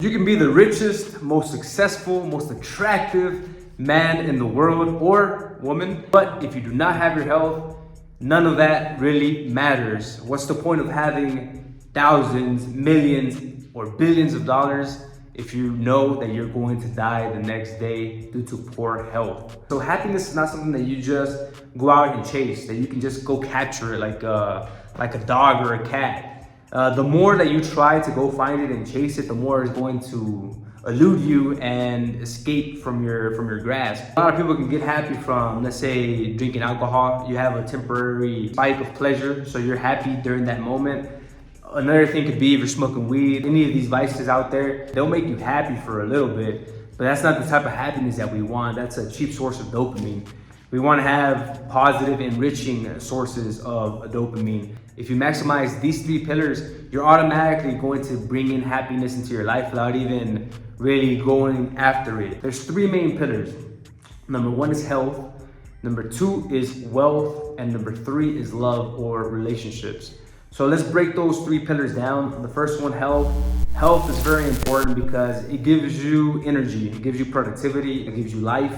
You can be the richest, most successful, most attractive man in the world or woman, but if you do not have your health, none of that really matters. What's the point of having thousands, millions, or billions of dollars if you know that you're going to die the next day due to poor health? So happiness is not something that you just go out and chase, that you can just go capture it like a dog or a cat. The more that you try to go find it and chase it, the more it's going to elude you and escape from your grasp. A lot of people can get happy from, let's say, drinking alcohol. You have a temporary spike of pleasure, so you're happy during that moment. Another thing could be if you're smoking weed. Any of these vices out there, they'll make you happy for a little bit, but that's not the type of happiness that we want. That's a cheap source of dopamine. We want to have positive, enriching sources of dopamine. If you maximize these three pillars, you're automatically going to bring in happiness into your life without even really going after it. There's three main pillars. Number one is health. Number two is wealth. And number three is love or relationships. So let's break those three pillars down. The first one, health. Health is very important because it gives you energy, it gives you productivity, it gives you life.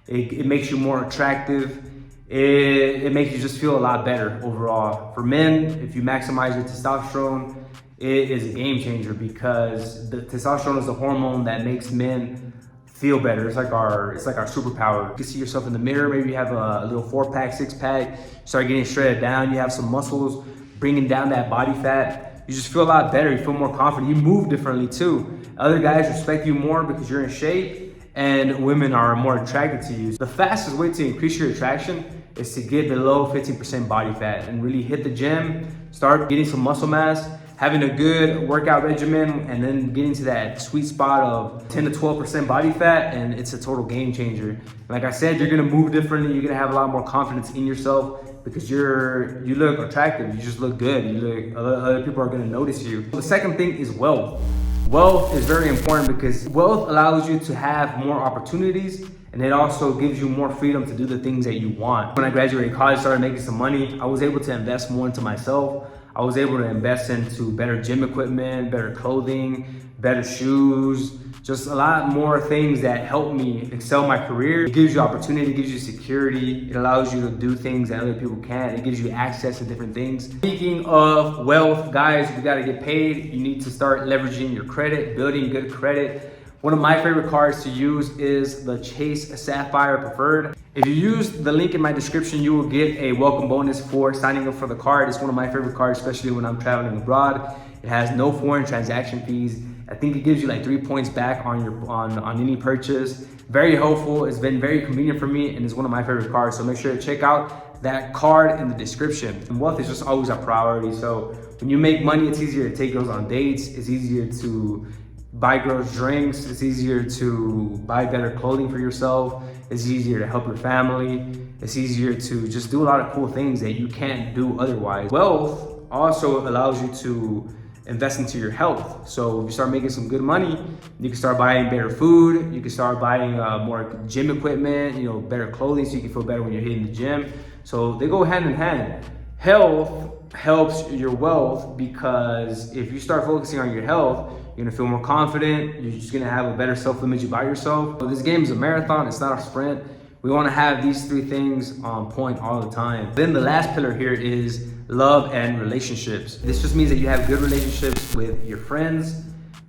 It makes you more attractive. It makes you just feel a lot better overall. For men, if you maximize your testosterone, it is a game changer because the testosterone is the hormone that makes men feel better. It's like our superpower. You can see yourself in the mirror. Maybe you have a little 4-pack, 6-pack. Start getting shredded down. You have some muscles, bringing down that body fat. You just feel a lot better. You feel more confident. You move differently too. Other guys respect you more because you're in shape, and women are more attracted to you. The fastest way to increase your attraction is to get below 15% body fat and really hit the gym, start getting some muscle mass, having a good workout regimen, and then getting to that sweet spot of 10 to 12% body fat, and it's a total game changer. Like I said, you're gonna move differently, you're gonna have a lot more confidence in yourself because you look attractive, you just look good, other people are gonna notice you. The second thing is wealth. Wealth is very important because wealth allows you to have more opportunities, and it also gives you more freedom to do the things that you want. When I graduated college, started making some money, I was able to invest more into myself. I was able to invest into better gym equipment, better clothing, better shoes, just a lot more things that help me excel my career. It gives you opportunity, it gives you security, it allows you to do things that other people can't, it gives you access to different things. Speaking of wealth, guys, you gotta get paid. You need to start leveraging your credit, building good credit. One of my favorite cards to use is the Chase Sapphire Preferred. If you use the link in my description, you will get a welcome bonus for signing up for the card. It's one of my favorite cards, especially when I'm traveling abroad. It has no foreign transaction fees. I think it gives you like 3 points back on any purchase. Very helpful. It's been very convenient for me, and it's one of my favorite cards. So make sure to check out that card in the description. And wealth is just always a priority. So when you make money, it's easier to take girls on dates. It's easier to buy girls drinks. It's easier to buy better clothing for yourself. It's easier to help your family. It's easier to just do a lot of cool things that you can't do otherwise. Wealth also allows you to invest into your health. So if you start making some good money, you can start buying better food. You can start buying more gym equipment, better clothing, so you can feel better when you're hitting the gym. So they go hand in hand. Health helps your wealth because if you start focusing on your health, you're gonna feel more confident. You're just gonna have a better self-image about yourself. So this game is a marathon, it's not a sprint. We wanna have these three things on point all the time. Then the last pillar here is love and relationships. This just means that you have good relationships with your friends,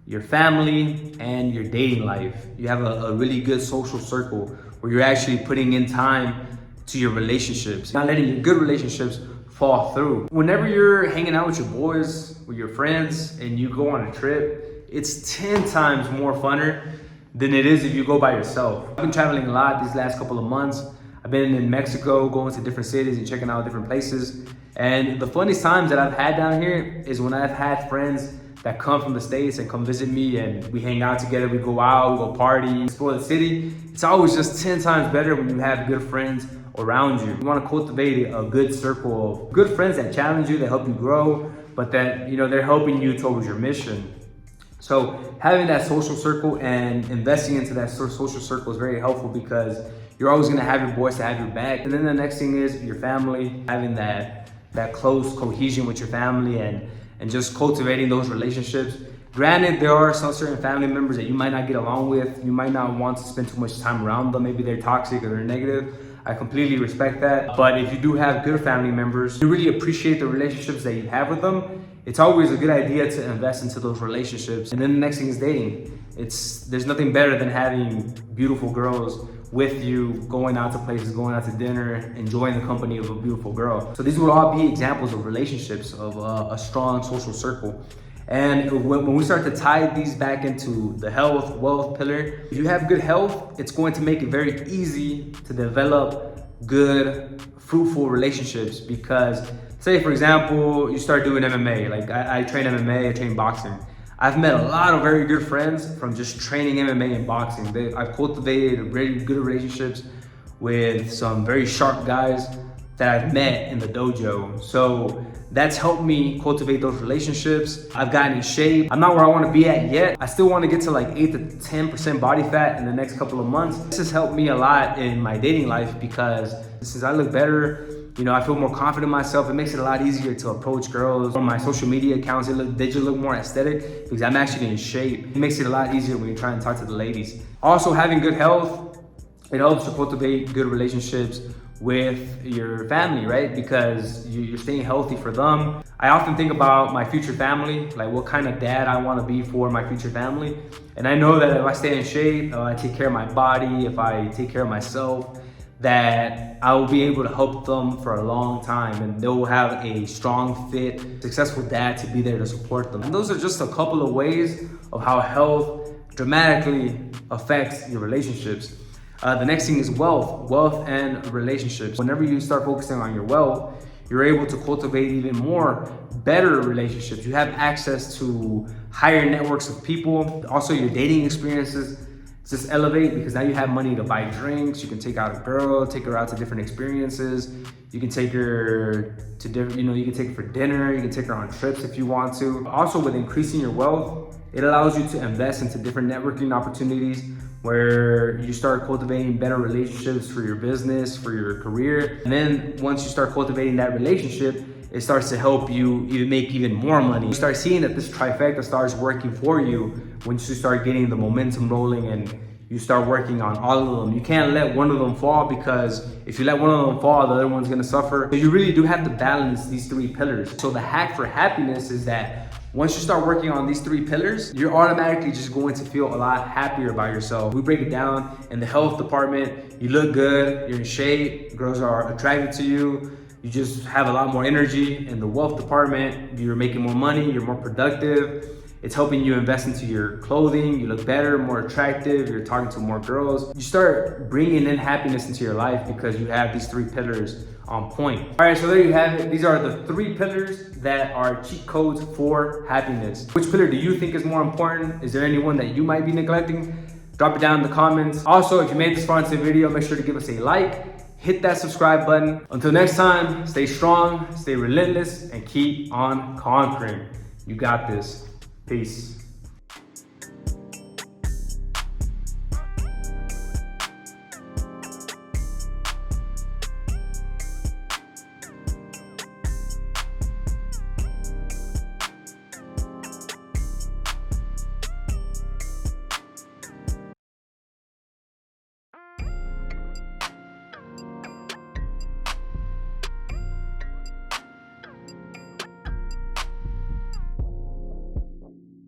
your family, and your dating life. You have a really good social circle where you're actually putting in time to your relationships, not letting your good relationships fall through. Whenever you're hanging out with your boys, with your friends, and you go on a trip, it's 10 times more funner than it is if you go by yourself. I've been traveling a lot these last couple of months. I've been in Mexico, going to different cities and checking out different places. And the funniest times that I've had down here is when I've had friends that come from the States and come visit me, and we hang out together, we go out, we go party, explore the city. It's always just 10 times better when you have good friends around you. You want to cultivate a good circle of good friends that challenge you, that help you grow, but that they're helping you towards your mission. So having that social circle and investing into that social circle is very helpful because you're always going to have your boys to have your back. And then the next thing is your family, having that close cohesion with your family and just cultivating those relationships Granted, there are some certain family members that you might not get along with. You might not want to spend too much time around them. Maybe they're toxic or they're negative. I completely respect that. But if you do have good family members, you really appreciate the relationships that you have with them, it's always a good idea to invest into those relationships. And then the next thing is dating. There's nothing better than having beautiful girls with you, going out to places, going out to dinner, enjoying the company of a beautiful girl. So these would all be examples of relationships, of a strong social circle. And when we start to tie these back into the health, wealth pillar, if you have good health, it's going to make it very easy to develop good, fruitful relationships. Because say, for example, you start doing MMA. Like I train MMA, I train boxing. I've met a lot of very good friends from just training MMA and boxing. I've cultivated very good relationships with some very sharp guys that I've met in the dojo. So that's helped me cultivate those relationships. I've gotten in shape. I'm not where I want to be at yet. I still want to get to like 8 to 10% body fat in the next couple of months. This has helped me a lot in my dating life because since I look better, you know, I feel more confident in myself. It makes it a lot easier to approach girls on my social media accounts. They just look more aesthetic because I'm actually in shape. It makes it a lot easier when you're trying to talk to the ladies. Also, having good health, it helps to cultivate good relationships with your family, right? Because you're staying healthy for them. I often think about my future family, like what kind of dad I want to be for my future family. And I know that if I stay in shape, I take care of my body, if I take care of myself, that I will be able to help them for a long time, and they will have a strong, fit, successful dad to be there to support them. And those are just a couple of ways of how health dramatically affects your relationships. The next thing is wealth and relationships. Whenever you start focusing on your wealth, you're able to cultivate even more better relationships. You have access to higher networks of people. Also, your dating experiences just elevate because now you have money to buy drinks. You can take out a girl, take her out to different experiences. You can take her to different, you can take her for dinner. You can take her on trips if you want to. Also, with increasing your wealth, it allows you to invest into different networking opportunities where you start cultivating better relationships for your business, for your career. And then once you start cultivating that relationship, it starts to help you even make even more money. You start seeing that this trifecta starts working for you once you start getting the momentum rolling and you start working on all of them. You can't let one of them fall, because if you let one of them fall, the other one's gonna suffer. So you really do have to balance these three pillars. So the hack for happiness is that once you start working on these three pillars, you're automatically just going to feel a lot happier about yourself. We break it down in the health department. You look good, you're in shape, girls are attracted to you, you just have a lot more energy. In the wealth department, you're making more money, you're more productive. It's helping you invest into your clothing, you look better, more attractive, you're talking to more girls. You start bringing in happiness into your life because you have these three pillars on point. All right, so there you have it. These are the three pillars that are cheat codes for happiness. Which pillar do you think is more important? Is there anyone that you might be neglecting? Drop it down in the comments. Also, if you made this far into the video, make sure to give us a like, hit that subscribe button. Until next time, stay strong, stay relentless, and keep on conquering. You got this. Peace.